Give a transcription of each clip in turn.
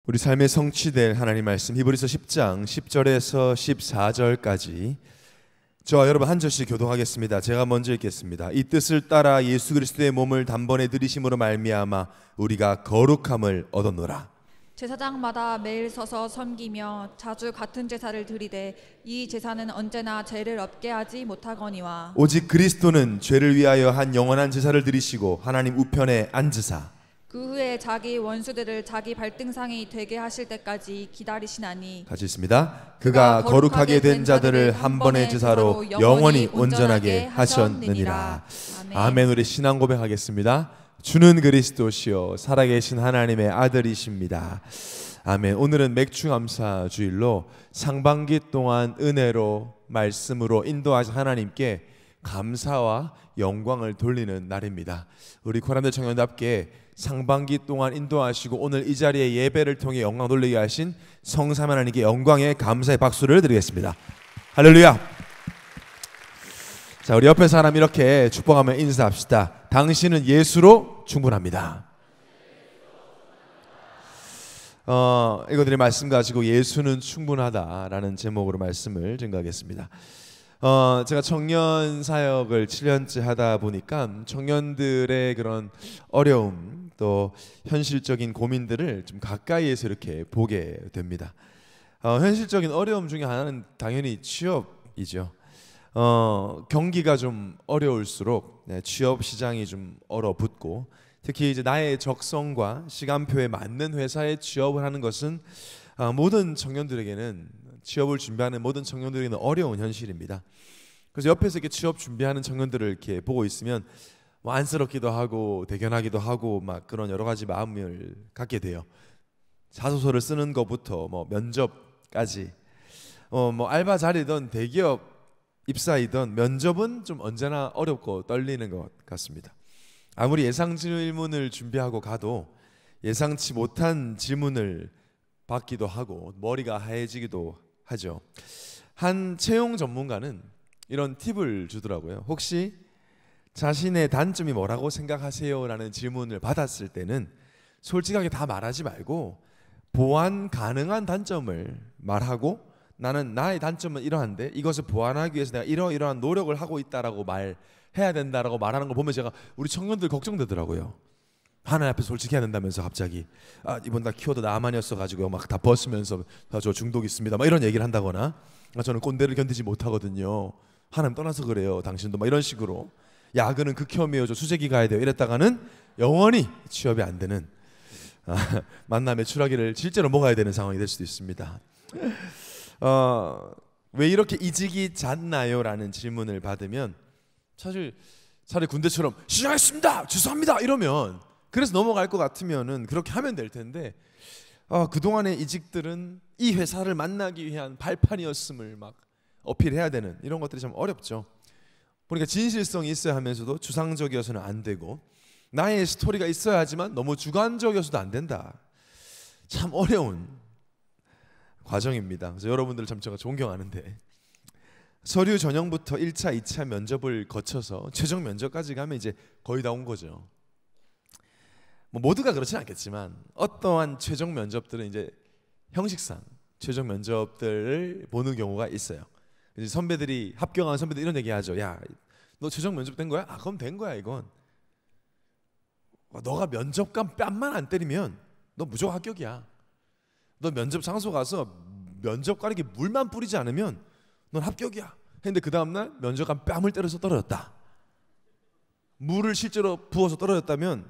우리 삶에 성취될 하나님 말씀 히브리서 10장 10절에서 14절까지 저와 여러분 한 절씩 교독하겠습니다. 제가 먼저 읽겠습니다. 이 뜻을 따라 예수 그리스도의 몸을 단번에 들이심으로 말미암아 우리가 거룩함을 얻었노라. 제사장마다 매일 서서 섬기며 자주 같은 제사를 드리되 이 제사는 언제나 죄를 없게 하지 못하거니와 오직 그리스도는 죄를 위하여 한 영원한 제사를 드리시고 하나님 우편에 앉으사 그 후에 자기 원수들을 자기 발등상이 되게 하실 때까지 기다리시나니 같이 있습니다. 그가 거룩하게 된 자들을 한 번의 제사로 영원히 온전하게 하셨느니라. 아멘. 우리 신앙 고백하겠습니다. 주는 그리스도시요 살아계신 하나님의 아들이십니다. 아멘. 오늘은 맥주감사 주일로 상반기 동안 은혜로 말씀으로 인도하신 하나님께 감사와 영광을 돌리는 날입니다. 우리 코란데 청년답게 상반기 동안 인도하시고 오늘 이 자리에 예배를 통해 영광 돌리게 하신 성삼 하나님께 영광의 감사의 박수를 드리겠습니다. 할렐루야. 자, 우리 옆에 사람 이렇게 축복하며 인사합시다. 당신은 예수로 충분합니다. 이거들의 말씀 가지고 예수는 충분하다라는 제목으로 말씀을 증거하겠습니다. 제가 청년 사역을 7년째 하다 보니까 청년들의 그런 어려움 또 현실적인 고민들을 좀 가까이에서 이렇게 보게 됩니다. 현실적인 어려움 중에 하나는 당연히 취업이죠. 경기가 좀 어려울수록 취업 시장이 좀 얼어붙고 특히 이제 나의 적성과 시간표에 맞는 회사에 취업을 하는 것은 모든 청년들에게는 취업을 준비하는 모든 청년들에게는 어려운 현실입니다. 그래서 옆에서 이렇게 취업 준비하는 청년들을 이렇게 보고 있으면 뭐 안쓰럽기도 하고 대견하기도 하고 막 그런 여러 가지 마음을 갖게 돼요. 자소서를 쓰는 것부터 뭐 면접까지 뭐 알바 자리든 대기업 입사이든 면접은 좀 언제나 어렵고 떨리는 것 같습니다. 아무리 예상 질문을 준비하고 가도 예상치 못한 질문을 받기도 하고 머리가 하얘지기도 하죠. 한 채용 전문가는 이런 팁을 주더라고요. 혹시 자신의 단점이 뭐라고 생각하세요? 라는 질문을 받았을 때는 솔직하게 다 말하지 말고 보완 가능한 단점을 말하고 나는 나의 단점은 이러한데 이것을 보완하기 위해서 내가 이러이러한 노력을 하고 있다라고 말해야 된다라고 말하는 걸 보면 제가 우리 청년들 걱정되더라고요. 하나님 앞에 솔직해야 된다면서 갑자기 이번 달 키워드 나만이었어 가지고 막 다 벗으면서 저 중독 있습니다 막 이런 얘기를 한다거나 저는 꼰대를 견디지 못하거든요. 하나님 떠나서 그래요. 당신도 막 이런 식으로 야근은 극혐이에요. 저 수제기 가야 돼요. 이랬다가는 영원히 취업이 안 되는 만남의 추락기를 실제로 먹어야 되는 상황이 될 수도 있습니다. 왜 이렇게 이직이 잦나요? 라는 질문을 받으면 사실 차라리 군대처럼 시작했습니다 죄송합니다 이러면 그래서 넘어갈 것 같으면은 그렇게 하면 될 텐데 그동안의 이직들은 이 회사를 만나기 위한 발판이었음을 막 어필해야 되는 이런 것들이 참 어렵죠. 보니까 진실성이 있어야 하면서도 추상적이어서는 안 되고 나의 스토리가 있어야 하지만 너무 주관적이어서도 안 된다. 참 어려운 과정입니다. 그래서 여러분들을 참 제가 존경하는데 서류 전형부터 1차, 2차 면접을 거쳐서 최종 면접까지 가면 이제 거의 다 온 거죠. 뭐 모두가 그렇지는 않겠지만 어떠한 최종 면접들은 이제 형식상 최종 면접들을 보는 경우가 있어요. 이제 선배들이 합격한 선배들 이런 얘기하죠. 야, 너 최종 면접 된 거야? 그럼 된 거야 이건. 너가 면접관 뺨만 안 때리면 너 무조건 합격이야. 너 면접 장소 가서 면접관에게 물만 뿌리지 않으면 넌 합격이야. 근데 그 다음날 면접관 뺨을 때려서 떨어졌다. 물을 실제로 부어서 떨어졌다면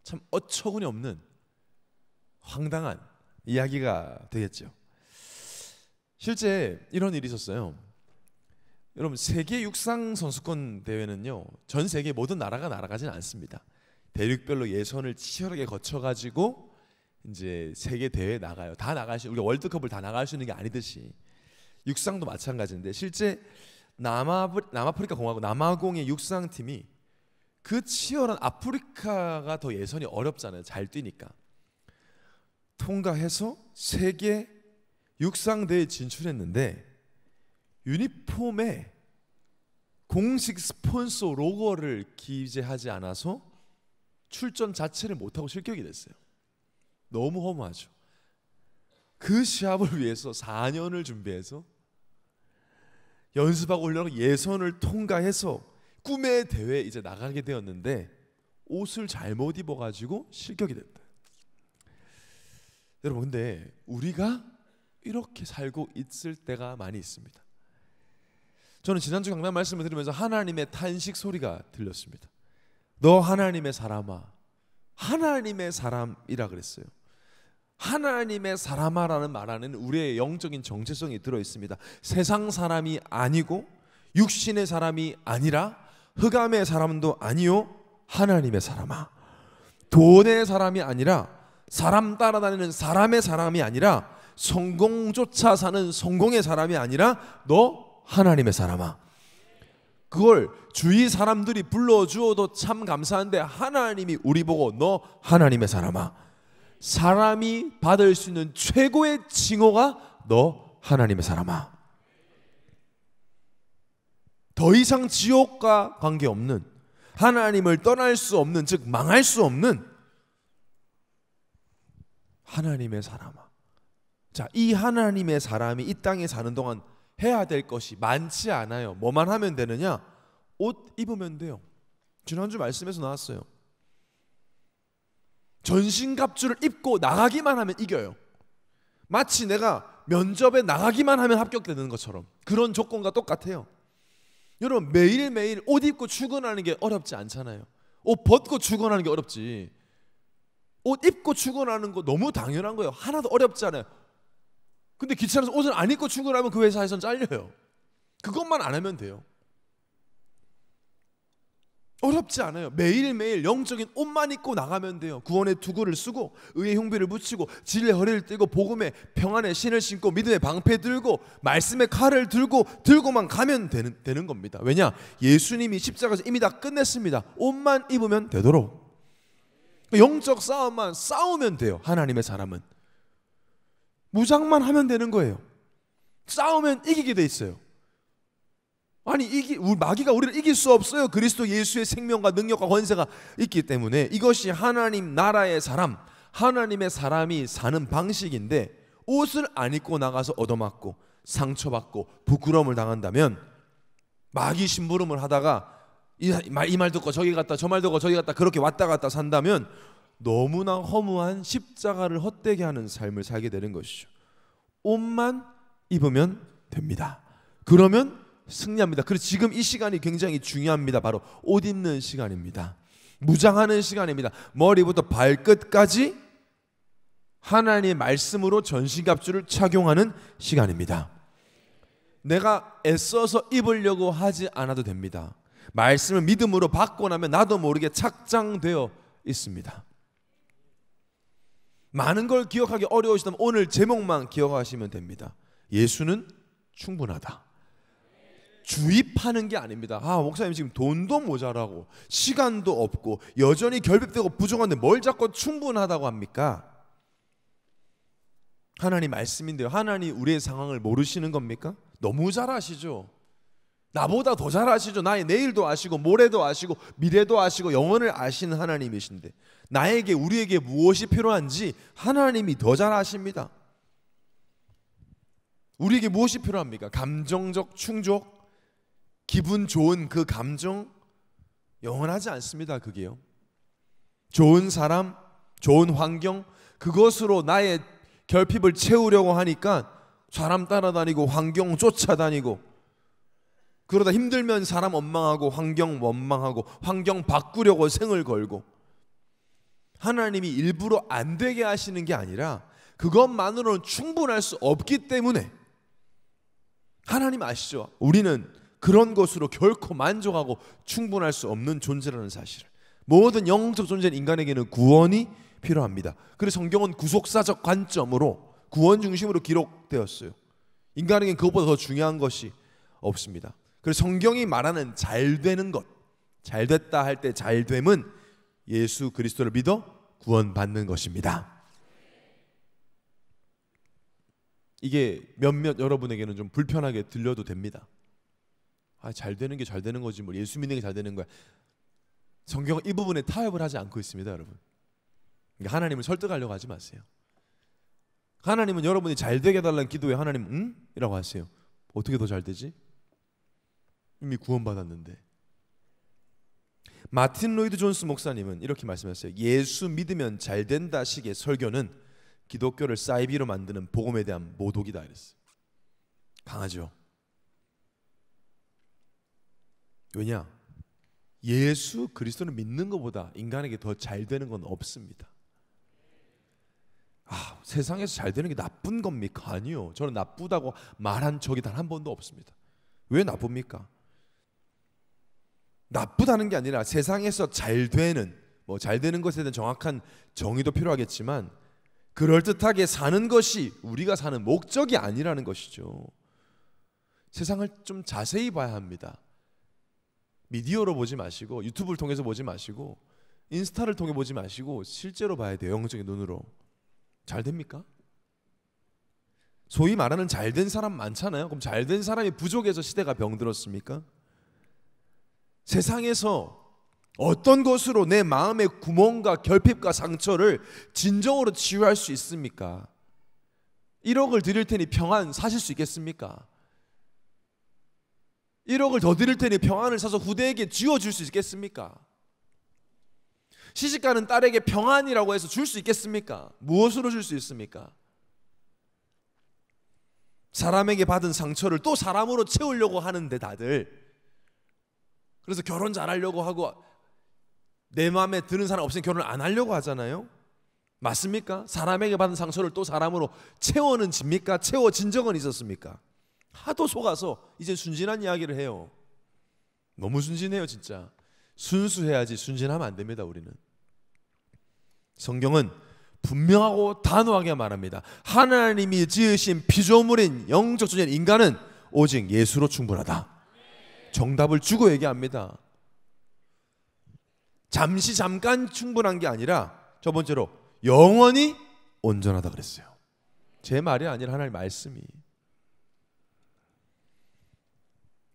참 어처구니 없는 황당한 이야기가 되겠죠. 실제 이런 일이 있었어요. 여러분 세계 육상 선수권 대회는요 전 세계 모든 나라가 날아가지는 않습니다. 대륙별로 예선을 치열하게 거쳐가지고 이제 세계 대회에 나가요. 다 나갈 수 우리가 월드컵을 다 나갈 수 있는 게 아니듯이 육상도 마찬가지인데 실제 남아프리카 공화국 남아공의 육상팀이 그 치열한 아프리카가 더 예선이 어렵잖아요. 잘 뛰니까 통과해서 세계 육상대회에 진출했는데 유니폼에 공식 스폰서 로고를 기재하지 않아서 출전 자체를 못하고 실격이 됐어요. 너무 허무하죠. 그 시합을 위해서 4년을 준비해서 연습하고 훈련하고 예선을 통과해서 꿈의 대회에 이제 나가게 되었는데 옷을 잘못 입어가지고 실격이 됐다. 여러분, 근데 우리가 이렇게 살고 있을 때가 많이 있습니다. 저는 지난주 강단 말씀을 들으면서 하나님의 탄식 소리가 들렸습니다. 너 하나님의 사람아, 하나님의 사람이라 그랬어요. 하나님의 사람아라는 말 안에는 우리의 영적인 정체성이 들어있습니다. 세상 사람이 아니고 육신의 사람이 아니라 흑암의 사람도 아니요, 하나님의 사람아. 돈의 사람이 아니라, 사람 따라다니는 사람의 사람이 아니라, 성공조차 사는 성공의 사람이 아니라 너 하나님의 사람아. 그걸 주위 사람들이 불러주어도 참 감사한데 하나님이 우리 보고 너 하나님의 사람아. 사람이 받을 수 있는 최고의 칭호가 너 하나님의 사람아. 더 이상 지옥과 관계없는, 하나님을 떠날 수 없는, 즉 망할 수 없는 하나님의 사람아. 자, 이 하나님의 사람이 이 땅에 사는 동안 해야 될 것이 많지 않아요. 뭐만 하면 되느냐? 옷 입으면 돼요. 지난주 말씀에서 나왔어요. 전신갑주를 입고 나가기만 하면 이겨요. 마치 내가 면접에 나가기만 하면 합격되는 것처럼 그런 조건과 똑같아요. 여러분, 매일매일 옷 입고 출근하는 게 어렵지 않잖아요. 옷 벗고 출근하는 게 어렵지. 옷 입고 출근하는 거 너무 당연한 거예요. 하나도 어렵지 않아요. 근데 귀찮아서 옷을 안 입고 출근하면 그 회사에선 잘려요. 그것만 안 하면 돼요. 어렵지 않아요. 매일매일 영적인 옷만 입고 나가면 돼요. 구원의 투구를 쓰고 의의 흉비를 붙이고 진리의 허리를 띠고 복음의 평안의 신을 신고 믿음의 방패 들고 말씀의 칼을 들고만 가면 되는 겁니다. 왜냐? 예수님이 십자가에서 이미 다 끝냈습니다. 옷만 입으면 되도록. 영적 싸움만 싸우면 돼요. 하나님의 사람은 무장만 하면 되는 거예요. 싸우면 이기게 돼 있어요. 아니, 마귀가 우리를 이길 수 없어요. 그리스도 예수의 생명과 능력과 권세가 있기 때문에. 이것이 하나님 나라의 사람, 하나님의 사람이 사는 방식인데, 옷을 안 입고 나가서 얻어맞고 상처받고 부끄러움을 당한다면, 마귀 심부름을 하다가 이 말 듣고 저기 갔다 저 말 듣고 저기 갔다 그렇게 왔다 갔다 산다면 너무나 허무한 십자가를 헛되게 하는 삶을 살게 되는 것이죠. 옷만 입으면 됩니다. 그러면 승리합니다. 그래서 지금 이 시간이 굉장히 중요합니다. 바로 옷 입는 시간입니다. 무장하는 시간입니다. 머리부터 발끝까지 하나님의 말씀으로 전신갑주를 착용하는 시간입니다. 내가 애써서 입으려고 하지 않아도 됩니다. 말씀을 믿음으로 받고 나면 나도 모르게 착장되어 있습니다. 많은 걸 기억하기 어려우시다면 오늘 제목만 기억하시면 됩니다. 예수는 충분하다. 주입하는 게 아닙니다. 아, 목사님 지금 돈도 모자라고 시간도 없고 여전히 결핍되고 부족한데 뭘 자꾸 충분하다고 합니까? 하나님 말씀인데요. 하나님 우리의 상황을 모르시는 겁니까? 너무 잘 아시죠. 나보다 더 잘 아시죠. 나의 내일도 아시고 모레도 아시고 미래도 아시고 영원을 아시는 하나님이신데 나에게 우리에게 무엇이 필요한지 하나님이 더 잘 아십니다. 우리에게 무엇이 필요합니까? 감정적 충족, 기분 좋은 그 감정 영원하지 않습니다. 그게요. 좋은 사람, 좋은 환경, 그것으로 나의 결핍을 채우려고 하니까 사람 따라다니고 환경 쫓아다니고 그러다 힘들면 사람 원망하고 환경 원망하고 환경 바꾸려고 생을 걸고 하나님이 일부러 안 되게 하시는 게 아니라 그것만으로는 충분할 수 없기 때문에 하나님 아시죠? 우리는 그런 것으로 결코 만족하고 충분할 수 없는 존재라는 사실을. 모든 영적 존재인 인간에게는 구원이 필요합니다. 그래서 성경은 구속사적 관점으로 구원 중심으로 기록되었어요. 인간에게는 그것보다 더 중요한 것이 없습니다. 그래서 성경이 말하는 잘되는 것, 잘됐다 할 때 잘됨은 예수 그리스도를 믿어 구원받는 것입니다. 이게 몇몇 여러분에게는 좀 불편하게 들려도 됩니다. 아, 잘되는 게 잘되는 거지 뭐 예수 믿는 게 잘되는 거야. 성경은 이 부분에 타협을 하지 않고 있습니다, 여러분. 그러니까 하나님을 설득하려고 하지 마세요. 하나님은 여러분이 잘 되게 해달라는 기도에 하나님 응? 이라고 하세요. 어떻게 더 잘 되지? 이미 구원받았는데. 마틴 로이드 존스 목사님은 이렇게 말씀하셨어요. 예수 믿으면 잘 된다 식의 설교는 기독교를 사이비로 만드는 복음에 대한 모독이다 이랬어요. 강하죠. 왜냐? 예수 그리스도를 믿는 것보다 인간에게 더 잘 되는 건 없습니다. 세상에서 잘 되는 게 나쁜 겁니까? 아니요. 저는 나쁘다고 말한 적이 단 한 번도 없습니다. 왜 나쁩니까? 나쁘다는 게 아니라 세상에서 잘 되는, 잘 되는 것에 대한 정확한 정의도 필요하겠지만 그럴듯하게 사는 것이 우리가 사는 목적이 아니라는 것이죠. 세상을 좀 자세히 봐야 합니다. 미디어로 보지 마시고 유튜브를 통해서 보지 마시고 인스타를 통해 보지 마시고 실제로 봐야 돼요. 영적인 눈으로. 잘 됩니까? 소위 말하는 잘된 사람 많잖아요. 그럼 잘된 사람이 부족해서 시대가 병들었습니까? 세상에서 어떤 것으로 내 마음의 구멍과 결핍과 상처를 진정으로 치유할 수 있습니까? 1억을 드릴 테니 평안 사실 수 있겠습니까? 1억을 더 드릴 테니 평안을 사서 후대에게 쥐어줄 수 있겠습니까? 시집가는 딸에게 평안이라고 해서 줄 수 있겠습니까? 무엇으로 줄 수 있습니까? 사람에게 받은 상처를 또 사람으로 채우려고 하는데 다들 그래서 결혼 잘하려고 하고 내 마음에 드는 사람 없으면 결혼을 안 하려고 하잖아요. 맞습니까? 사람에게 받은 상처를 또 사람으로 채워는 집니까? 채워진 적은 있었습니까? 하도 속아서 이제 순진한 이야기를 해요. 너무 순진해요 진짜. 순수해야지 순진하면 안 됩니다. 우리는. 성경은 분명하고 단호하게 말합니다. 하나님이 지으신 피조물인 영적 존재인 인간은 오직 예수로 충분하다. 정답을 주고 얘기합니다. 잠시 잠깐 충분한 게 아니라 첫 번째로 영원히 온전하다 그랬어요. 제 말이 아니라 하나님의 말씀이.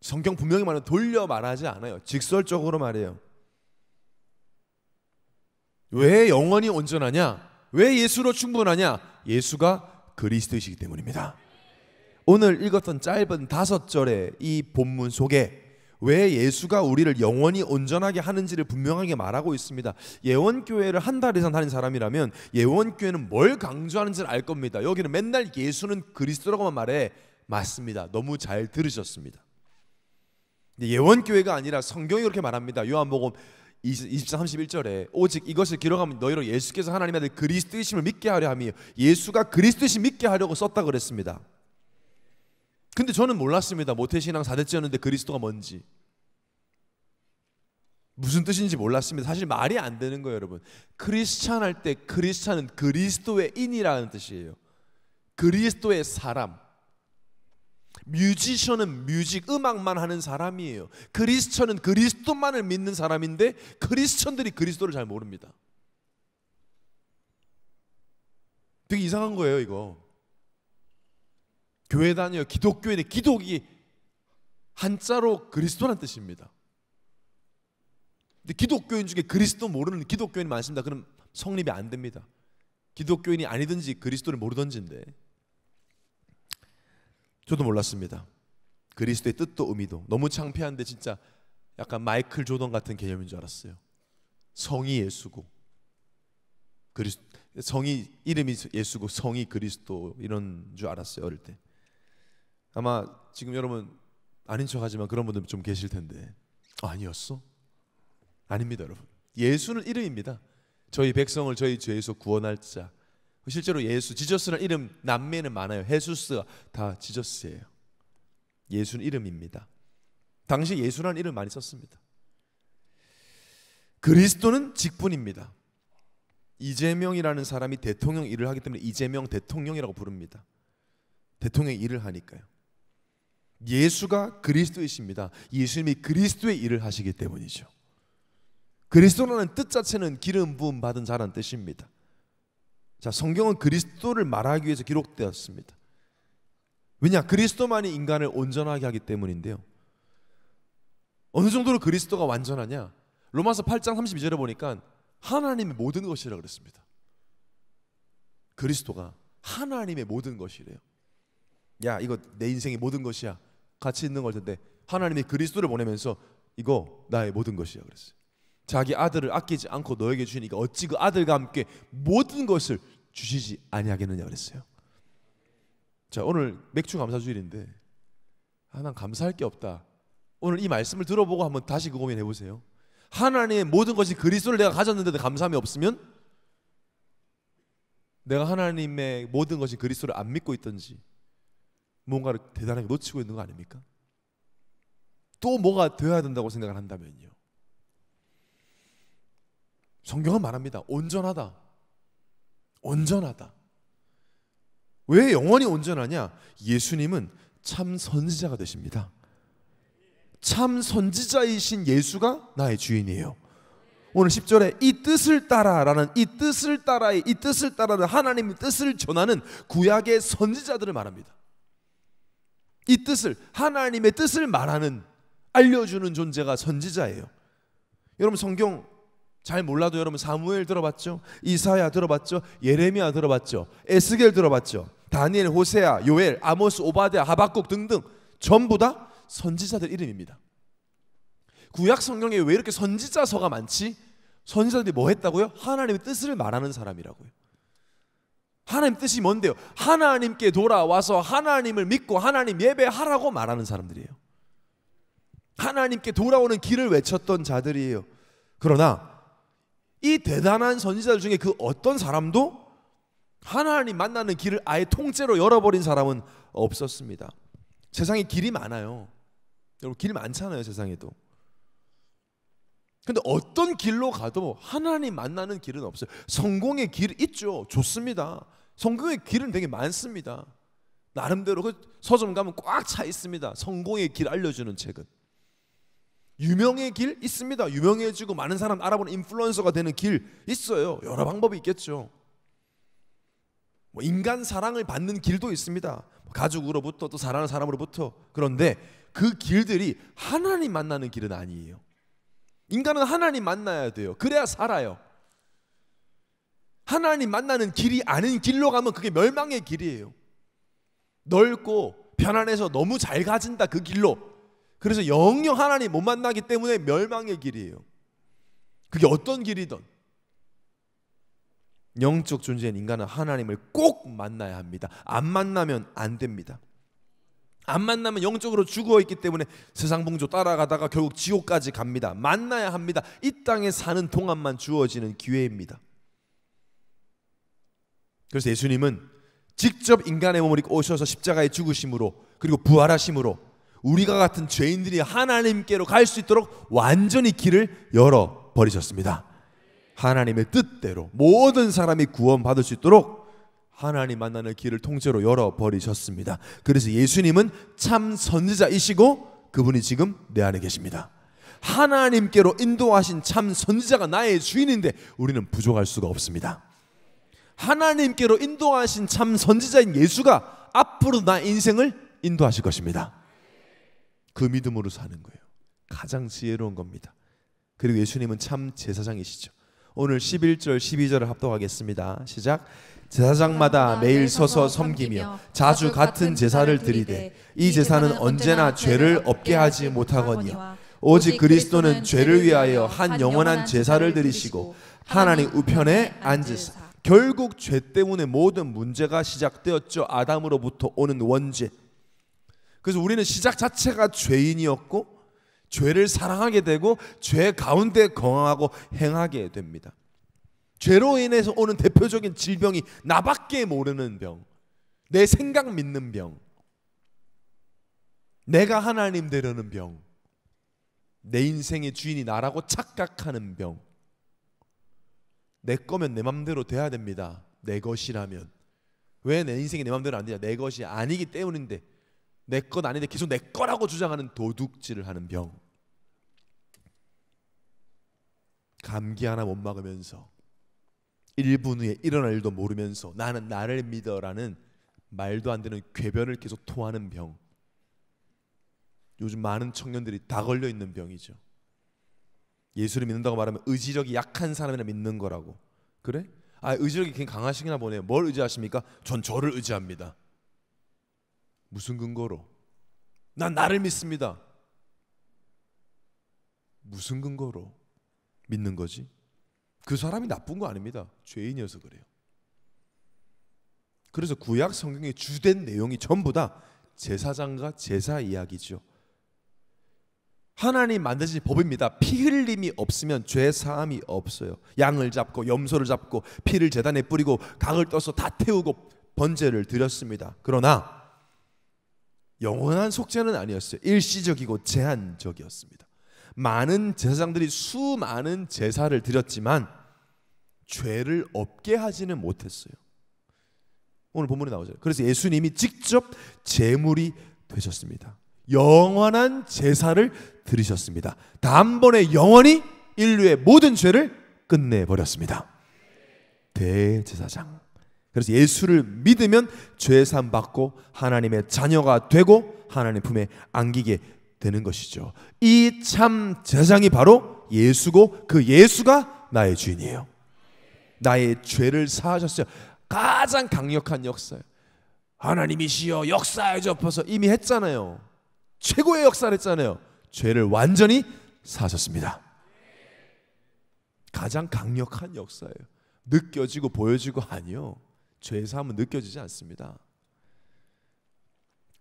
성경 분명히 말하는 돌려 말하지 않아요. 직설적으로 말해요. 왜 영원히 온전하냐? 왜 예수로 충분하냐? 예수가 그리스도이시기 때문입니다. 오늘 읽었던 짧은 5절의 이 본문 속에 왜 예수가 우리를 영원히 온전하게 하는지를 분명하게 말하고 있습니다. 예원교회를 한 달 이상 다닌 사람이라면 예원교회는 뭘 강조하는지를 알 겁니다. 여기는 맨날 예수는 그리스도라고만 말해. 맞습니다. 너무 잘 들으셨습니다. 예원교회가 아니라 성경이 그렇게 말합니다. 요한복음 20장 31절에 오직 이것을 기록하면 너희로 예수께서 하나님의 아들 그리스도이심을 믿게 하려 함이요. 예수가 그리스도이심 믿게 하려고 썼다 그랬습니다. 근데 저는 몰랐습니다. 모태신앙 4대째였는데 그리스도가 뭔지 무슨 뜻인지 몰랐습니다. 사실 말이 안 되는 거예요. 여러분, 크리스찬 할 때 크리스찬은 그리스도의 인이라는 뜻이에요. 그리스도의 사람. 뮤지션은 뮤직, 음악만 하는 사람이에요. 크리스천은 그리스도만을 믿는 사람인데 크리스천들이 그리스도를 잘 모릅니다. 되게 이상한 거예요 이거. 교회 다녀요. 기독교인의 기독이 한자로 그리스도란 뜻입니다. 근데 기독교인 중에 그리스도 모르는 기독교인이 많습니다. 그럼 성립이 안 됩니다. 기독교인이 아니든지 그리스도를 모르든지인데 저도 몰랐습니다. 그리스도의 뜻도 의미도. 너무 창피한데 진짜 약간 마이클 조던 같은 개념인 줄 알았어요. 성이 예수고 성이 이름이 예수고 성이 그리스도 이런 줄 알았어요. 어릴 때. 아마 지금 여러분 아닌 척하지만 그런 분들 좀 계실 텐데 아니었어? 아닙니다 여러분. 예수는 이름입니다. 저희 백성을 저희 죄에서 구원할 자. 실제로 예수, 지저스라는 이름 남미에는 많아요. 헤수스가 다 지저스예요. 예수는 이름입니다. 당시 예수라는 이름 많이 썼습니다. 그리스도는 직분입니다. 이재명이라는 사람이 대통령 일을 하기 때문에 이재명 대통령이라고 부릅니다. 대통령 일을 하니까요. 예수가 그리스도이십니다. 예수님이 그리스도의 일을 하시기 때문이죠. 그리스도라는 뜻 자체는 기름 부음 받은 자라는 뜻입니다. 자, 성경은 그리스도를 말하기 위해서 기록되었습니다. 왜냐? 그리스도만이 인간을 온전하게 하기 때문인데요. 어느 정도로 그리스도가 완전하냐? 로마서 8장 32절에 보니까 하나님의 모든 것이라고 그랬습니다. 그리스도가 하나님의 모든 것이래요. 야, 이거 내 인생의 모든 것이야. 같이 있는 걸 텐데 하나님이 그리스도를 보내면서 이거 나의 모든 것이야 그랬어요. 자기 아들을 아끼지 않고 너에게 주시니까 어찌 그 아들과 함께 모든 것을 주시지 아니하겠느냐 그랬어요. 자, 오늘 맥주 감사주일인데 난 감사할 게 없다. 오늘 이 말씀을 들어보고 한번 다시 그 고민해 보세요. 하나님의 모든 것이 그리스도를 내가 가졌는데도 감사함이 없으면 내가 하나님의 모든 것이 그리스도를 안 믿고 있든지 뭔가를 대단하게 놓치고 있는 거 아닙니까? 또 뭐가 되어야 된다고 생각을 한다면요, 성경은 말합니다. 온전하다. 온전하다. 왜 영원히 온전하냐? 예수님은 참 선지자가 되십니다. 참 선지자이신 예수가 나의 주인이에요. 오늘 10절에 이 뜻을 따라라는 이 뜻을 따라의 이 뜻을 따라는 하나님의 뜻을 전하는 구약의 선지자들을 말합니다. 이 뜻을, 하나님의 뜻을 말하는, 알려주는 존재가 선지자예요. 여러분 성경 잘 몰라도 여러분 사무엘 들어봤죠? 이사야 들어봤죠? 예레미야 들어봤죠? 에스겔 들어봤죠? 다니엘, 호세아, 요엘, 아모스, 오바댜, 하박국 등등 전부 다 선지자들 이름입니다. 구약 성경에 왜 이렇게 선지자서가 많지? 선지자들이 뭐 했다고요? 하나님의 뜻을 말하는 사람이라고요. 하나님 뜻이 뭔데요? 하나님께 돌아와서 하나님을 믿고 하나님 예배하라고 말하는 사람들이에요. 하나님께 돌아오는 길을 외쳤던 자들이에요. 그러나 이 대단한 선지자들 중에 그 어떤 사람도 하나님 만나는 길을 아예 통째로 열어버린 사람은 없었습니다. 세상에 길이 많아요. 여러분 길 많잖아요, 세상에도. 근데 어떤 길로 가도 하나님 만나는 길은 없어요. 성공의 길 있죠. 좋습니다. 성공의 길은 되게 많습니다. 나름대로 그 서점 가면 꽉 차 있습니다. 성공의 길 알려주는 책은. 유명의 길 있습니다. 유명해지고 많은 사람 알아보는 인플루언서가 되는 길 있어요. 여러 방법이 있겠죠. 뭐 인간 사랑을 받는 길도 있습니다. 가족으로부터 또 사랑하는 사람으로부터. 그런데 그 길들이 하나님 만나는 길은 아니에요. 인간은 하나님 만나야 돼요. 그래야 살아요. 하나님 만나는 길이 아닌 길로 가면 그게 멸망의 길이에요. 넓고 편안해서 너무 잘 가진다 그 길로. 그래서 영영 하나님 못 만나기 때문에 멸망의 길이에요. 그게 어떤 길이든 영적 존재인 인간은 하나님을 꼭 만나야 합니다. 안 만나면 안 됩니다. 안 만나면 영적으로 죽어있기 때문에 세상 풍조 따라가다가 결국 지옥까지 갑니다. 만나야 합니다. 이 땅에 사는 동안만 주어지는 기회입니다. 그래서 예수님은 직접 인간의 몸을 입고 오셔서 십자가에 죽으심으로 그리고 부활하심으로 우리가 같은 죄인들이 하나님께로 갈 수 있도록 완전히 길을 열어버리셨습니다. 하나님의 뜻대로 모든 사람이 구원받을 수 있도록 하나님 만나는 길을 통째로 열어버리셨습니다. 그래서 예수님은 참 선지자이시고 그분이 지금 내 안에 계십니다. 하나님께로 인도하신 참 선지자가 나의 주인인데 우리는 부족할 수가 없습니다. 하나님께로 인도하신 참 선지자인 예수가 앞으로 나의 인생을 인도하실 것입니다. 그 믿음으로 사는 거예요. 가장 지혜로운 겁니다. 그리고 예수님은 참 제사장이시죠. 오늘 11절 12절을 합독하겠습니다. 시작. 제사장마다 매일 서서 섬기며 자주 같은 제사를 드리되 이 제사는 언제나 죄를 없게 하지 못하거니와 오직 그리스도는 죄를 위하여 한 영원한 제사를 드리시고 하나님 우편에 앉으사. 결국 죄 때문에 모든 문제가 시작되었죠. 아담으로부터 오는 원죄. 그래서 우리는 시작 자체가 죄인이었고 죄를 사랑하게 되고 죄 가운데 거하고 행하게 됩니다. 죄로 인해서 오는 대표적인 질병이 나밖에 모르는 병, 내 생각 믿는 병, 내가 하나님 되려는 병, 내 인생의 주인이 나라고 착각하는 병. 내 거면 내 맘대로 돼야 됩니다. 내 것이라면. 왜 내 인생이 내 맘대로 안 되냐? 내 것이 아니기 때문인데, 내 것 아닌데 계속 내 거라고 주장하는 도둑질을 하는 병. 감기 하나 못 막으면서 1분 후에 일어날 일도 모르면서 나는 나를 믿어라는 말도 안 되는 궤변을 계속 토하는 병. 요즘 많은 청년들이 다 걸려 있는 병이죠. 예수를 믿는다고 말하면 의지력이 약한 사람이나 믿는 거라고. 그래? 의지력이 굉장히 강하시구나 보네요. 뭘 의지하십니까? 전 저를 의지합니다. 무슨 근거로? 난 나를 믿습니다. 무슨 근거로 믿는 거지? 그 사람이 나쁜 거 아닙니다. 죄인이어서 그래요. 그래서 구약 성경의 주된 내용이 전부 다 제사장과 제사 이야기죠. 하나님 만드신 법입니다. 피 흘림이 없으면 죄 사함이 없어요. 양을 잡고 염소를 잡고 피를 제단에 뿌리고 각을 떠서 다 태우고 번제를 드렸습니다. 그러나 영원한 속죄는 아니었어요. 일시적이고 제한적이었습니다. 많은 제사장들이 수많은 제사를 드렸지만 죄를 없게 하지는 못했어요. 오늘 본문에 나오죠. 그래서 예수님이 직접 제물이 되셨습니다. 영원한 제사를 드리셨습니다. 단번에 영원히 인류의 모든 죄를 끝내버렸습니다. 대제사장. 그래서 예수를 믿으면 죄사함 받고 하나님의 자녀가 되고 하나님 품에 안기게 되는 것이죠. 이 참 제사장이 바로 예수고 그 예수가 나의 주인이에요. 나의 죄를 사하셨어요. 가장 강력한 역사예요. 하나님이시여 역사에 접어서 이미 했잖아요. 최고의 역사를 했잖아요. 죄를 완전히 사하셨습니다. 가장 강력한 역사예요. 느껴지고 보여지고 아니요. 죄사함은 느껴지지 않습니다.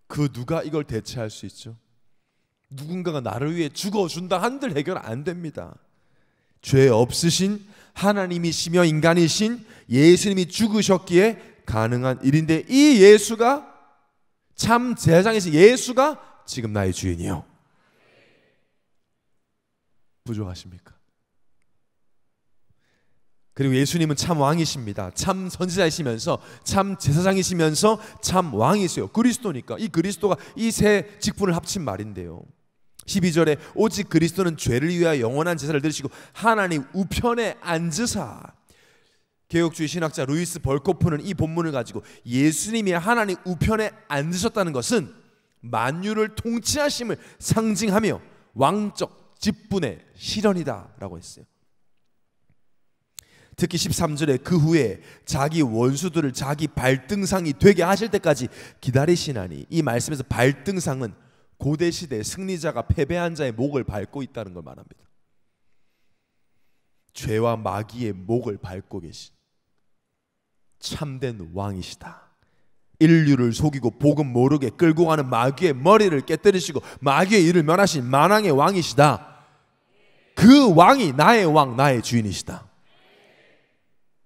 그 누가 이걸 대체할 수 있죠? 누군가가 나를 위해 죽어준다 한들 해결 안 됩니다. 죄 없으신 하나님이시며 인간이신 예수님이 죽으셨기에 가능한 일인데 이 예수가 참 제사장이신 예수가 지금 나의 주인이요. 부족하십니까? 그리고 예수님은 참 왕이십니다. 참 선지자이시면서 참 제사장이시면서 참 왕이세요. 그리스도니까 이 그리스도가 이 세 직분을 합친 말인데요. 12절에 오직 그리스도는 죄를 위하여 영원한 제사를 드리시고 하나님 우편에 앉으사. 개혁주의 신학자 루이스 벌코프는 이 본문을 가지고 예수님이 하나님 우편에 앉으셨다는 것은 만유를 통치하심을 상징하며 왕적 직분의 실현이다라고 했어요. 특히 13절에 그 후에 자기 원수들을 자기 발등상이 되게 하실 때까지 기다리시나니, 이 말씀에서 발등상은 고대시대 승리자가 패배한 자의 목을 밟고 있다는 걸 말합니다. 죄와 마귀의 목을 밟고 계신 참된 왕이시다. 인류를 속이고 복음 모르게 끌고 가는 마귀의 머리를 깨뜨리시고 마귀의 일을 멸하신 만왕의 왕이시다. 그 왕이 나의 왕, 나의 주인이시다.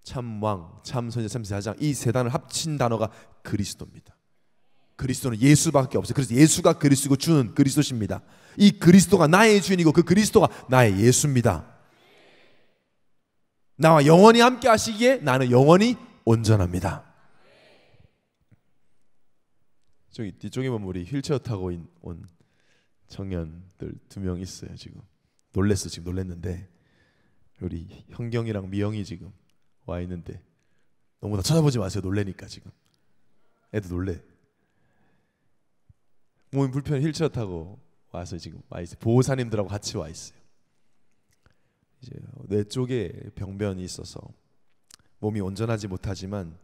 참왕, 참선자, 참제사장, 이 세 단어를 합친 단어가 그리스도입니다. 그리스도는 예수밖에 없어요. 그래서 예수가 그리스도고 주는 그리스도십니다. 이 그리스도가 나의 주인이고 그 그리스도가 나의 예수입니다. 나와 영원히 함께 하시기에 나는 영원히 온전합니다. 저기 뒤쪽에 보면 우리 휠체어 타고 온 청년들 2명 있어요. 지금 놀랬어. 지금 놀랬는데 우리 현경이랑 미영이 지금 와 있는데 너무 다 쳐다보지 마세요. 놀래니까 지금 애들 놀래. 몸이 불편해 휠체어 타고 와서 지금 와 있어요. 보호사님들하고 같이 와 있어요. 이제 뇌 쪽에 병변이 있어서 몸이 온전하지 못하지만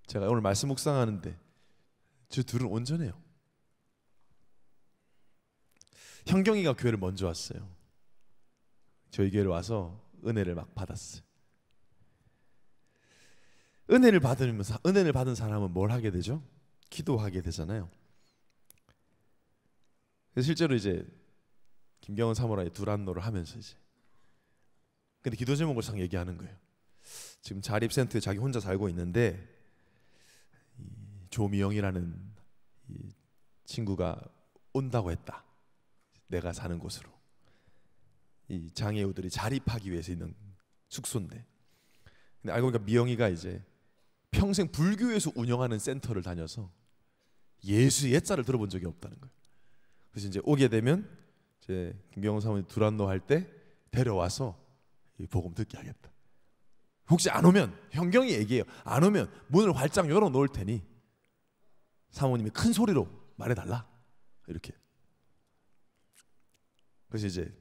제가 오늘 말씀 묵상하는데 저 둘은 온전해요. 현경이가 교회를 먼저 왔어요. 저희 교회를 와서 은혜를 막 받았어요. 은혜를 받은 사람은 뭘 하게 되죠? 기도하게 되잖아요. 그래서 실제로 이제 김경원 사모라의 두란노를 하면서 이제 근데 기도 제목을 상 얘기하는 거예요. 지금 자립센터에 자기 혼자 살고 있는데 조미영이라는 이 친구가 온다고 했다. 내가 사는 곳으로. 이 장애우들이 자립하기 위해서 있는 숙소인데. 근데 알고 보니까 미영이가 이제 평생 불교에서 운영하는 센터를 다녀서 예수의 옛자를 들어본 적이 없다는 거예요. 그래서 이제 오게 되면 이제 김경원 사모님 두란노 할 때 데려와서 이 복음 듣게 하겠다. 혹시 안 오면 현경이 얘기해요. 안 오면 문을 활짝 열어 놓을 테니 사모님이 큰 소리로 말해달라. 이렇게. 그래서 이제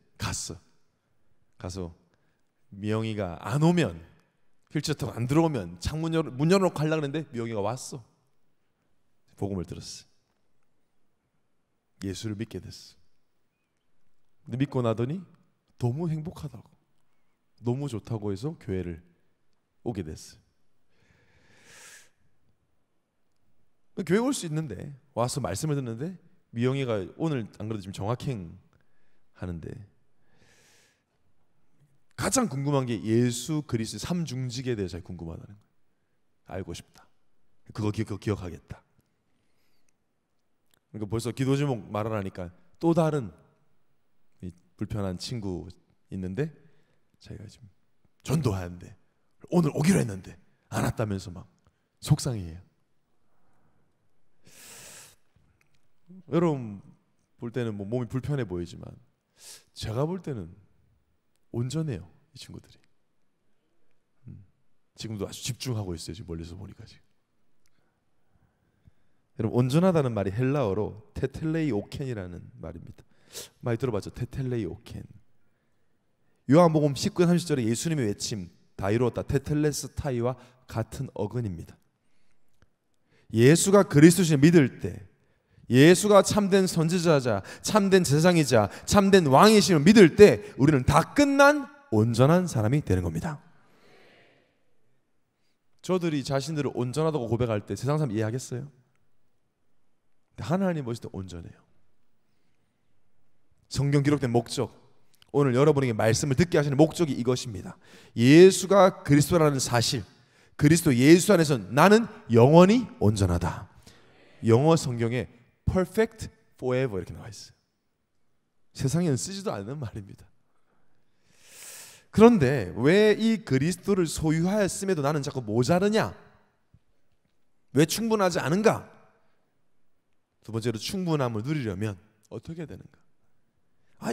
가서 미영이가 안 오면 휠체어 타고 안 들어오면 문 열어놓고 하려고 했는데 미영이가 왔어. 복음을 들었어. 예수를 믿게 됐어. 근데 믿고 나더니 너무 행복하다고, 너무 좋다고 해서 교회를 오게 됐어요. 교회 올 수 있는데 와서 말씀을 듣는데 미영이가 오늘 안 그래도 지금 정학행 하는데 가장 궁금한 게 예수 그리스도의 삼중직에 대해서 궁금하다는 거예요. 알고 싶다. 그거 기억하겠다. 그러니까 벌써 기도 제목 말하라니까 또 다른 불편한 친구 있는데 자기가 지금 전도하는데 오늘 오기로 했는데 안 왔다면서 막 속상해해요. 여러분 볼 때는 뭐 몸이 불편해 보이지만 제가 볼 때는 온전해요. 이 친구들이 지금도 아주 집중하고 있어요. 지금 멀리서 보니까 지금. 여러분 온전하다는 말이 헬라어로 테텔레이 오켄이라는 말입니다. 많이 들어봤죠? 테텔레이 오켄. 요한복음 19장 30절에 예수님의 외침 다 이루었다 테텔레스타이와 같은 어근입니다. 예수가 그리스도신 믿을 때, 예수가 참된 선지자자, 참된 제사장이자 참된 왕이심을 믿을 때 우리는 다 끝난 온전한 사람이 되는 겁니다. 저들이 자신들을 온전하다고 고백할 때 세상 사람 이해하겠어요? 하나님 보실 때 온전해요. 성경 기록된 목적, 오늘 여러분에게 말씀을 듣게 하시는 목적이 이것입니다. 예수가 그리스도라는 사실, 그리스도 예수 안에서 나는 영원히 온전하다. 영어 성경에 perfect forever 이렇게 나와 있어요. 세상에는 쓰지도 않는 말입니다. 그런데 왜 이 그리스도를 소유하였음에도 나는 자꾸 모자르냐? 왜 충분하지 않은가? 두 번째로 충분함을 누리려면 어떻게 되는가?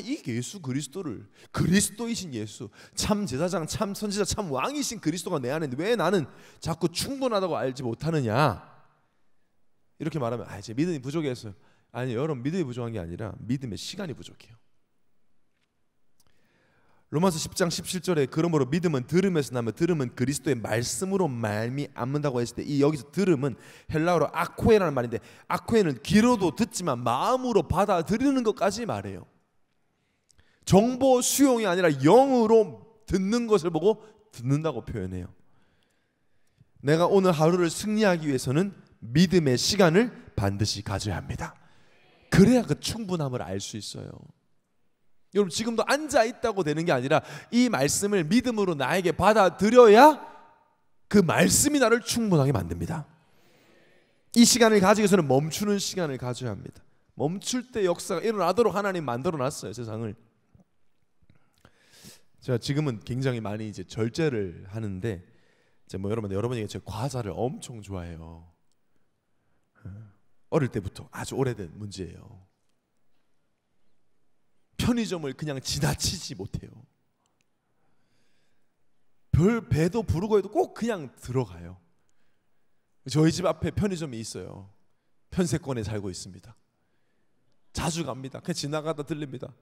이 예수 그리스도를, 그리스도이신 예수, 참 제사장, 참 선지자, 참 왕이신 그리스도가 내 안에 왜 나는 자꾸 충분하다고 알지 못하느냐? 이렇게 말하면 제 믿음이 부족해서. 아니, 여러분 믿음이 부족한 게 아니라 믿음의 시간이 부족해요. 로마서 10장 17절에 그러므로 믿음은 들음에서 나며 들음은 그리스도의 말씀으로 말미암는다고 했을 때 이 여기서 들음은 헬라어로 아코에라는 말인데 아코에는 귀로도 듣지만 마음으로 받아들이는 것까지 말해요. 정보 수용이 아니라 영으로 듣는 것을 보고 듣는다고 표현해요. 내가 오늘 하루를 승리하기 위해서는 믿음의 시간을 반드시 가져야 합니다. 그래야 그 충분함을 알 수 있어요. 여러분 지금도 앉아 있다고 되는 게 아니라 이 말씀을 믿음으로 나에게 받아들여야 그 말씀이 나를 충분하게 만듭니다. 이 시간을 가지기 위해서는 멈추는 시간을 가져야 합니다. 멈출 때 역사가 일어나도록 하나님 만들어놨어요, 세상을. 제가 지금은 굉장히 많이 이제 절제를 하는데 여러분에게 제 과자를 엄청 좋아해요. 어릴 때부터 아주 오래된 문제예요. 편의점을 그냥 지나치지 못해요. 별 배도 부르고 해도 꼭 그냥 들어가요. 저희 집 앞에 편의점이 있어요. 편세권에 살고 있습니다. 자주 갑니다. 그냥 지나가다 들립니다.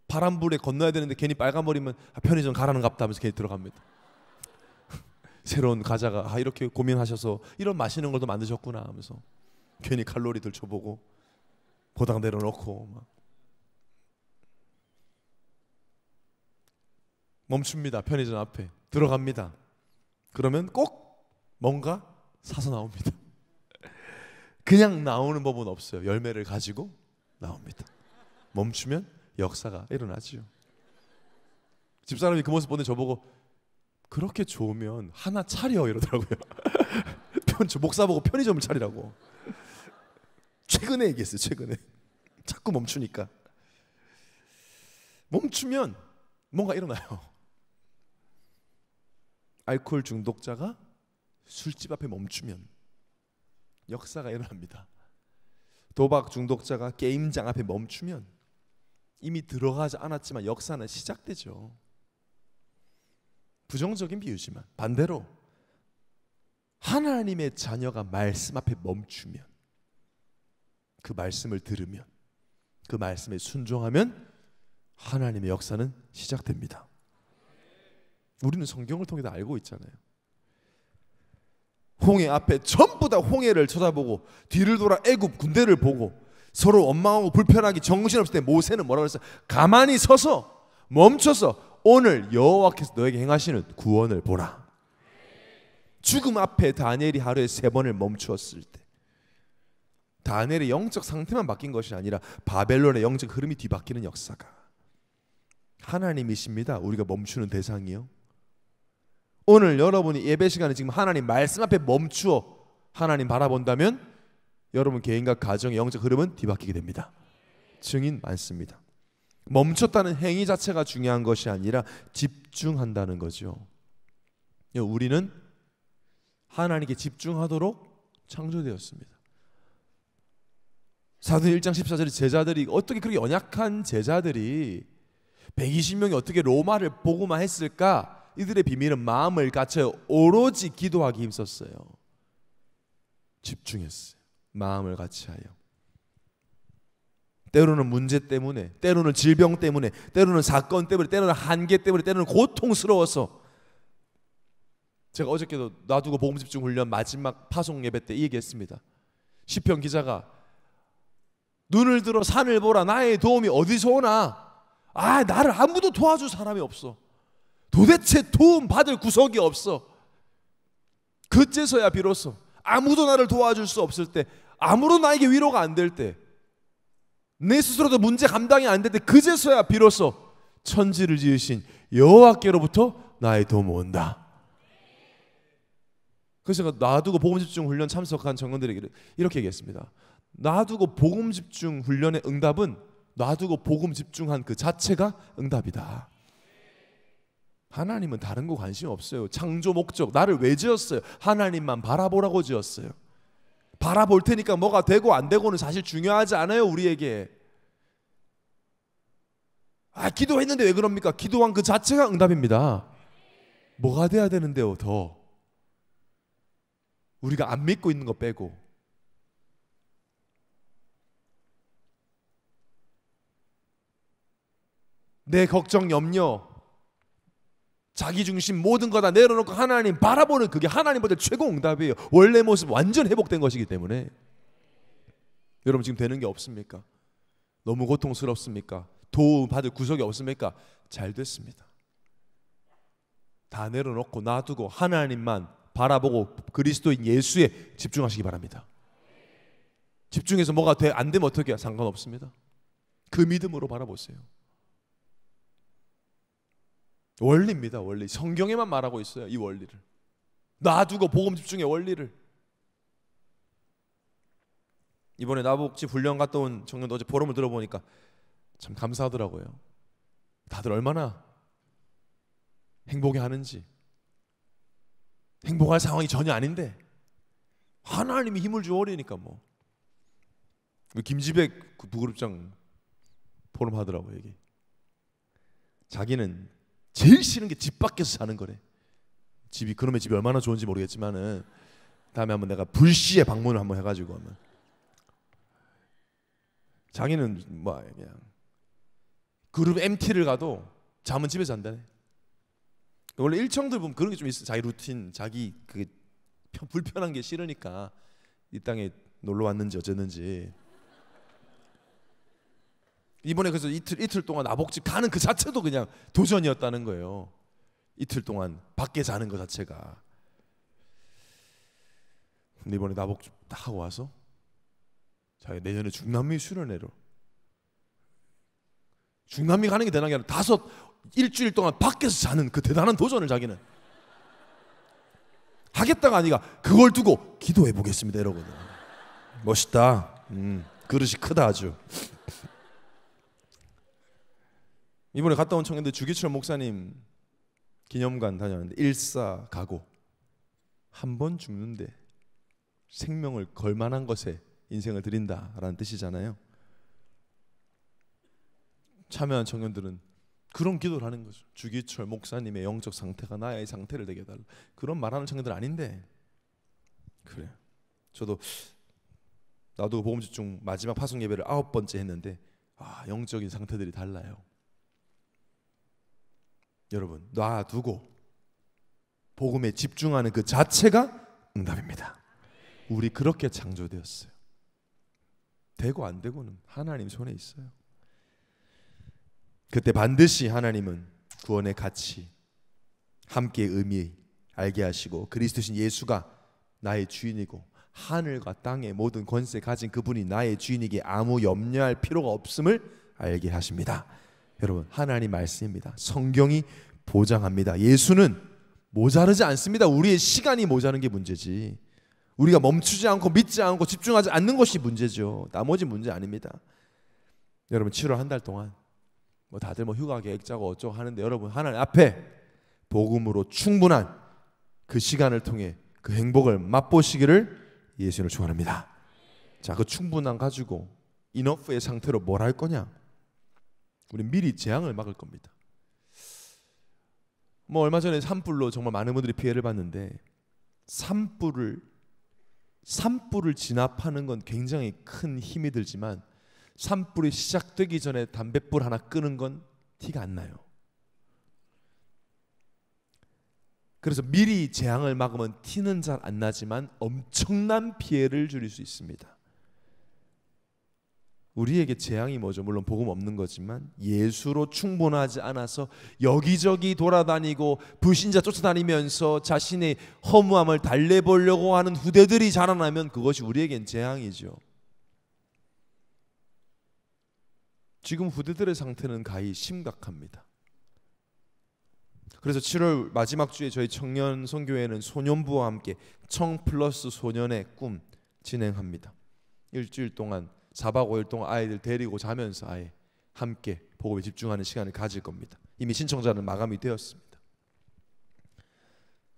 파란불에 건너야 되는데 괜히 빨간불이면 편의점 가라는 갑다 하면서 괜히 들어갑니다. 새로운 과자가 이렇게 고민하셔서 이런 맛있는 걸도 만드셨구나 하면서 괜히 칼로리들 쳐보고 보당 내려놓고 막. 멈춥니다. 편의점 앞에 들어갑니다. 그러면 꼭 뭔가 사서 나옵니다. 그냥 나오는 법은 없어요. 열매를 가지고 나옵니다. 멈추면 역사가 일어나지요. 집사람이 그 모습 보는데 저보고 그렇게 좋으면 하나 차려 이러더라고요. 목사 보고 편의점을 차리라고. 최근에 얘기했어요. 최근에. 자꾸 멈추니까. 멈추면 뭔가 일어나요. 알코올 중독자가 술집 앞에 멈추면 역사가 일어납니다. 도박 중독자가 게임장 앞에 멈추면 이미 들어가지 않았지만 역사는 시작되죠. 부정적인 비유지만 반대로 하나님의 자녀가 말씀 앞에 멈추면, 그 말씀을 들으면, 그 말씀에 순종하면 하나님의 역사는 시작됩니다. 우리는 성경을 통해 다 알고 있잖아요. 홍해 앞에 전부 다 홍해를 쳐다보고 뒤를 돌아 애굽 군대를 보고 서로 원망하고 불편하게 정신없을 때 모세는 뭐라고 했어요? 가만히 서서 멈춰서 오늘 여호와께서 너에게 행하시는 구원을 보라. 죽음 앞에 다니엘이 하루에 3번을 멈추었을 때 다니엘의 영적 상태만 바뀐 것이 아니라 바벨론의 영적 흐름이 뒤바뀌는 역사가 하나님이십니다. 우리가 멈추는 대상이요. 오늘 여러분이 예배 시간에 지금 하나님 말씀 앞에 멈추어 하나님 바라본다면 여러분 개인과 가정의 영적 흐름은 뒤바뀌게 됩니다. 증인 많습니다. 멈췄다는 행위 자체가 중요한 것이 아니라 집중한다는 거죠. 우리는 하나님께 집중하도록 창조되었습니다. 사도행 1장 14절에 제자들이 어떻게 그렇게 연약한 제자들이 120명이 어떻게 로마를 보고만 했을까? 이들의 비밀은 마음을 갖춰 오로지 기도하기 힘썼어요. 집중했어요. 마음을 같이하여. 때로는 문제 때문에, 때로는 질병 때문에, 때로는 사건 때문에, 때로는 한계 때문에, 때로는 고통스러워서. 제가 어저께도 놔두고 복음 집중 훈련 마지막 파송 예배 때 이 얘기했습니다. 시편 기자가 눈을 들어 산을 보라. 나의 도움이 어디서 오나? 나를 아무도 도와줄 사람이 없어. 도대체 도움 받을 구석이 없어. 그제서야 비로소 아무도 나를 도와줄 수 없을 때, 아무런 나에게 위로가 안 될 때, 내 스스로도 문제 감당이 안 될 때, 그제서야 비로소 천지를 지으신 여호와께로부터 나의 도움 온다. 그래서 제가 놔두고 복음 집중 훈련 참석한 청년들에게 이렇게 얘기했습니다. 놔두고 복음 집중 훈련의 응답은 놔두고 복음 집중한 그 자체가 응답이다. 하나님은 다른 거 관심 없어요. 창조 목적, 나를 왜 지었어요? 하나님만 바라보라고 지었어요. 바라볼 테니까 뭐가 되고 안 되고는 사실 중요하지 않아요. 우리에게. 기도했는데 왜 그럽니까? 기도한 그 자체가 응답입니다. 뭐가 돼야 되는데요? 더 우리가 안 믿고 있는 거 빼고. 내 걱정, 염려, 자기중심 모든 거 다 내려놓고 하나님 바라보는 그게 하나님보다 최고 응답이에요. 원래 모습 완전 회복된 것이기 때문에. 여러분 지금 되는 게 없습니까? 너무 고통스럽습니까? 도움 받을 구석이 없습니까? 잘 됐습니다. 다 내려놓고 놔두고 하나님만 바라보고 그리스도인 예수에 집중하시기 바랍니다. 집중해서 뭐가 안 되면 어떻게 해요? 상관없습니다. 그 믿음으로 바라보세요. 원리입니다. 원리. 성경에만 말하고 있어요. 이 원리를. 놔두고 복음 집중의 원리를. 이번에 나복집 훈련 갔다 온 청년도 어제 포럼을 들어보니까 참 감사하더라고요. 다들 얼마나 행복해하는지. 행복할 상황이 전혀 아닌데 하나님이 힘을 주어리니까 뭐. 김지백 부그룹장 포럼 하더라고요. 여기. 자기는 제일 싫은 게 집 밖에서 사는 거래. 그놈의 집이 얼마나 좋은지 모르겠지만은 다음에 한번 내가 불시에 방문을 한번 해가지고 하면 자기는 뭐 그냥 그룹 MT를 가도 잠은 집에서 잔다네. 원래 일청들 보면 그런 게 좀 있어. 자기 루틴, 자기 그 불편한 게 싫으니까 이 땅에 놀러 왔는지 어쨌는지. 이번에 그래서 이틀 동안 나복집 가는 그 자체도 그냥 도전이었다는 거예요. 이틀 동안 밖에 자는 것 자체가. 근데 이번에 나복집 딱 하고 와서 자기 내년에 중남미 수련회로. 중남미 가는 게 대단한 게 아니라 일주일 동안 밖에서 자는 그 대단한 도전을 자기는 하겠다가 아니라 그걸 두고 기도해 보겠습니다 이러거든. 멋있다. 그릇이 크다 아주. 이번에 갔다 온 청년들 주기철 목사님 기념관 다녔는데 일사가고 한 번 죽는데 생명을 걸 만한 것에 인생을 드린다라는 뜻이잖아요. 참여한 청년들은 그런 기도를 하는 거죠. 주기철 목사님의 영적 상태가 나의 상태를 되게 해달라. 그런 말하는 청년들 아닌데 그래. 저도 나도 복음 집중 마지막 파송 예배를 9번째 했는데 영적인 상태들이 달라요. 여러분 놔두고 복음에 집중하는 그 자체가 응답입니다. 우리 그렇게 창조되었어요. 되고 안 되고는 하나님 손에 있어요. 그때 반드시 하나님은 구원의 가치, 함께의 의미 알게 하시고 그리스도신 예수가 나의 주인이고 하늘과 땅의 모든 권세 가진 그분이 나의 주인이기에 아무 염려할 필요가 없음을 알게 하십니다. 여러분, 하나님 말씀입니다. 성경이 보장합니다. 예수는 모자르지 않습니다. 우리의 시간이 모자른 게 문제지, 우리가 멈추지 않고 믿지 않고 집중하지 않는 것이 문제죠. 나머지 문제 아닙니다. 여러분, 7월 한 달 동안 다들 휴가 계획 짜고 어쩌고 하는데, 여러분 하나님 앞에 복음으로 충분한 그 시간을 통해 그 행복을 맛보시기를 예수님을 축원합니다. 자, 그 충분함 가지고 인어프의 상태로 뭘 할 거냐? 우리 미리 재앙을 막을 겁니다. 얼마 전에 산불로 정말 많은 분들이 피해를 봤는데, 산불을 진압하는 건 굉장히 큰 힘이 들지만 산불이 시작되기 전에 담뱃불 하나 끄는 건 티가 안 나요. 그래서 미리 재앙을 막으면 티는 잘 안 나지만 엄청난 피해를 줄일 수 있습니다. 우리에게 재앙이 뭐죠? 물론 복음 없는 거지만 예수로 충분하지 않아서 여기저기 돌아다니고 불신자 쫓아다니면서 자신의 허무함을 달래보려고 하는 후대들이 자라나면 그것이 우리에겐 재앙이죠. 지금 후대들의 상태는 가히 심각합니다. 그래서 7월 마지막 주에 저희 청년 선교회는 소년부와 함께 청 플러스 소년의 꿈 진행합니다. 일주일 동안 4박 5일 동안 아이들 데리고 자면서 아예 함께 복음에 집중하는 시간을 가질 겁니다. 이미 신청자는 마감이 되었습니다.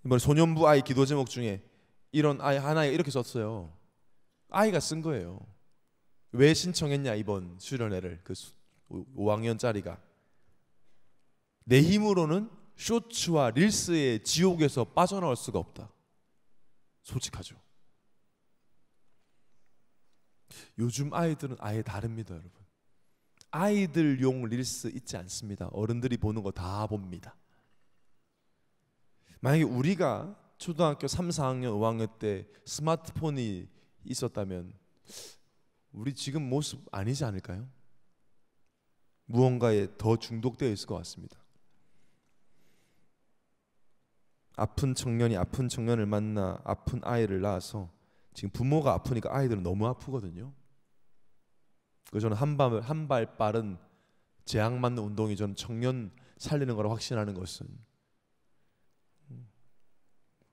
이번 소년부 아이 기도 제목 중에 이런 아이 하나에 이렇게 썼어요. 아이가 쓴 거예요. 왜 신청했냐 이번 수련회를, 그 5학년짜리가 내 힘으로는 쇼츠와 릴스의 지옥에서 빠져나올 수가 없다. 솔직하죠. 요즘 아이들은 아예 다릅니다, 여러분. 아이들용 릴스 있지 않습니다. 어른들이 보는 거 다 봅니다. 만약에 우리가 초등학교 3, 4학년, 5학년 때 스마트폰이 있었다면 우리 지금 모습 아니지 않을까요? 무언가에 더 중독되어 있을 것 같습니다. 아픈 청년이 아픈 청년을 만나 아픈 아이를 낳아서 지금 부모가 아프니까 아이들은 너무 아프거든요. 그래서 저는 한 발 빠른 재앙 맞는 운동이 저는 청년 살리는 거라 확신하는 것은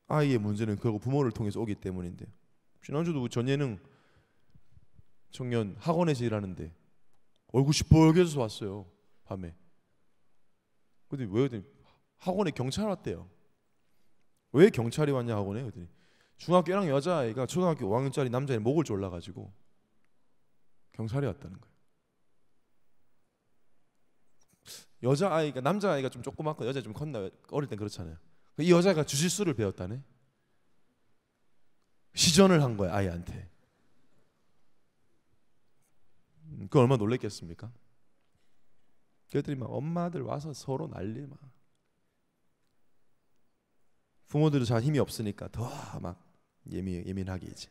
아이의 문제는 결국 부모를 통해서 오기 때문인데, 지난주도 전 예능 청년 학원에서 일하는데 얼굴 시뻘개져서 왔어요, 밤에. 근데 왜 학원에 경찰 왔대요. 왜 경찰이 왔냐 학원에? 그랬더니 중학교 1학년 여자아이가 초등학교 5학년짜리 남자애 목을 졸라가지고 경찰이 왔다는 거예요. 여자아이가, 남자아이가 좀 조그맣고 여자애 좀 컸나, 어릴 땐 그렇잖아요. 이 여자가 주짓수를 배웠다네. 시전을 한 거야 아이한테. 그 얼마나 놀랬겠습니까? 그랬더니 막 엄마들 와서 서로 난리 막. 부모들도 잘 힘이 없으니까 더 막 예민하게 이제.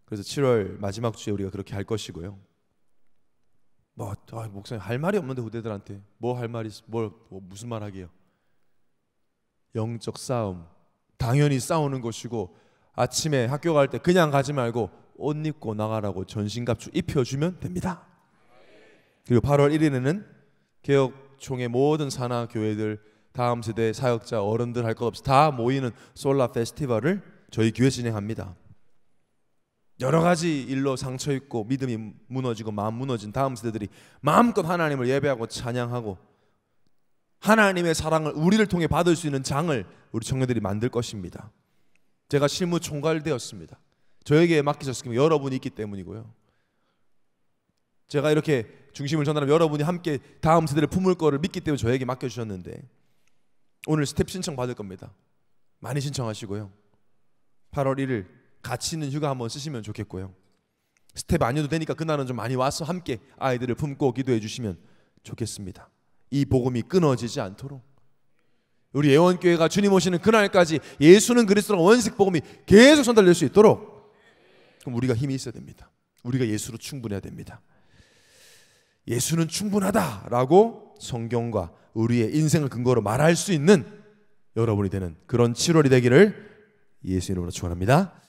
그래서 7월 마지막 주에 우리가 그렇게 할 것이고요. 목사님 할 말이 없는데 후대들한테 뭐 할 말이, 무슨 말 하게요? 영적 싸움 당연히 싸우는 것이고, 아침에 학교 갈 때 그냥 가지 말고 옷 입고 나가라고 전신갑주 입혀주면 됩니다. 그리고 8월 1일에는 개혁총회 모든 산하 교회들, 다음 세대 사역자, 어른들 할 것 없이 다 모이는 솔라 페스티벌을 저희 교회 진행합니다. 여러 가지 일로 상처 입고 믿음이 무너지고 마음 무너진 다음 세대들이 마음껏 하나님을 예배하고 찬양하고 하나님의 사랑을 우리를 통해 받을 수 있는 장을 우리 청년들이 만들 것입니다. 제가 실무 총괄되었습니다. 저에게 맡기셨으면 여러분이 있기 때문이고요. 제가 이렇게 중심을 전하면 여러분이 함께 다음 세대를 품을 거를 믿기 때문에 저에게 맡겨주셨는데, 오늘 스텝 신청 받을 겁니다. 많이 신청하시고요. 8월 1일 가치 있는 휴가 한번 쓰시면 좋겠고요. 스텝 아니어도 되니까 그날은 좀 많이 와서 함께 아이들을 품고 기도해 주시면 좋겠습니다. 이 복음이 끊어지지 않도록 우리 예원교회가 주님 오시는 그날까지 예수는 그리스도라는 원색 복음이 계속 전달될 수 있도록, 그럼 우리가 힘이 있어야 됩니다. 우리가 예수로 충분해야 됩니다. 예수는 충분하다라고 성경과 우리의 인생을 근거로 말할 수 있는 여러분이 되는 그런 7월이 되기를 예수 이름으로 축원합니다.